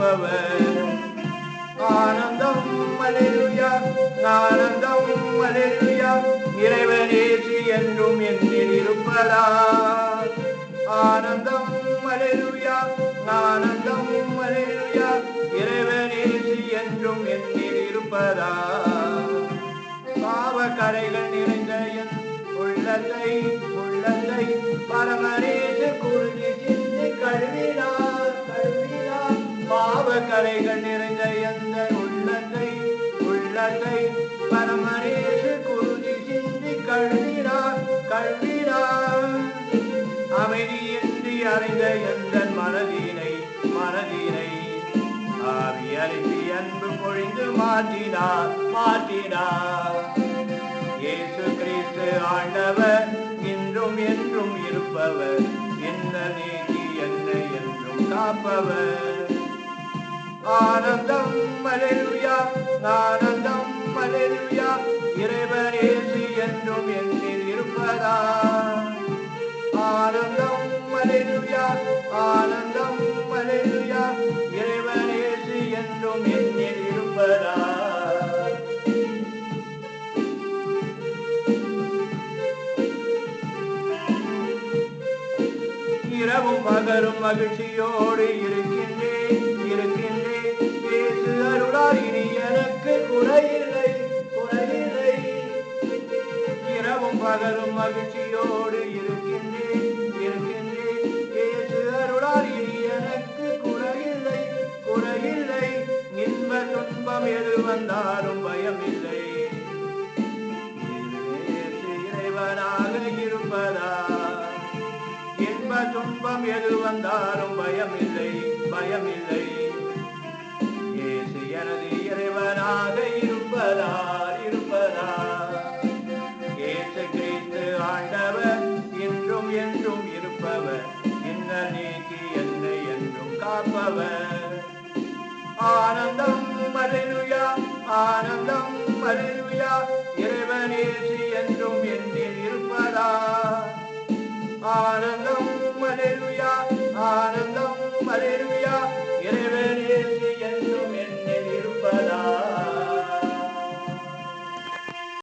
காப்பவர். ஆனந்தம் அல்லேலூயா, ஆனந்தம் அல்லேலூயா, இறைவன் இயேசு என்றும் என்னில் இருப்பதால். ஆனந்தம் அல்லேலூயா, ஆனந்தம் அல்லேலூயா, இறைவன் இயேசு என்றும் என்னில் இருப்பதால். பாவ கரைகள் நிறைந்த என் உள்ளத்தை பரமனேசு குருதி சிந்தி கழுவினார். பாவ கரைகள் நிறைந்த எந்த உள்ளத்தை பரமனேசு குருதி சிந்தி கழுவினார். அமைதியின்றி அறிந்த எந்த மனதினை ஆவி அனுப்பி அன்பு பொழிந்து மாற்றினார். இயேசு கிறிஸ்து ஆண்டவர், இன்றும் என்றும் இருப்பவர், என்ன நீக்கி என்னை என்றும் காப்பவர். ஆனந்தம் அல்லேலூயா, ஆனந்தம் அல்லேலூயா, இறைவன் இயேசு என்றும் என்னில் இருப்பதால். ஆனந்தம் அல்லேலூயா, ஆனந்தம் அல்லேலூயா, இறைவன் இயேசு என்றும் என்னில் இருப்பதால். இரவும் பகலும் மகிழ்ச்சியோடு இருக்கின்றேன். இயேசு அருளால் இனி எனக்கு குறையில்லை. இரவும் பகலும் மகிழ்ச்சியோடு இருக்கின்றேன். இயேசு அருளால் இனி எனக்கு குறையில்லை. இன்ப துன்பம் எது வந்தாலும் பயமில்லை. இயேசு இறைவனாக இருப்பதால். இன்ப துன்பம் எது வந்தாலும் பயமில்லை. இயேசு எனது இறைவனாக இருப்பதால். இயேசு கிறிஸ்து ஆண்டவர், இன்றும் என்றும் இருப்பவர், இன்னல் நீக்கி என்னை என்றும் காப்பவர். ஆனந்தம் அல்லேலூயா, ஆனந்தம் அல்லேலூயா, இறைவன் இயேசு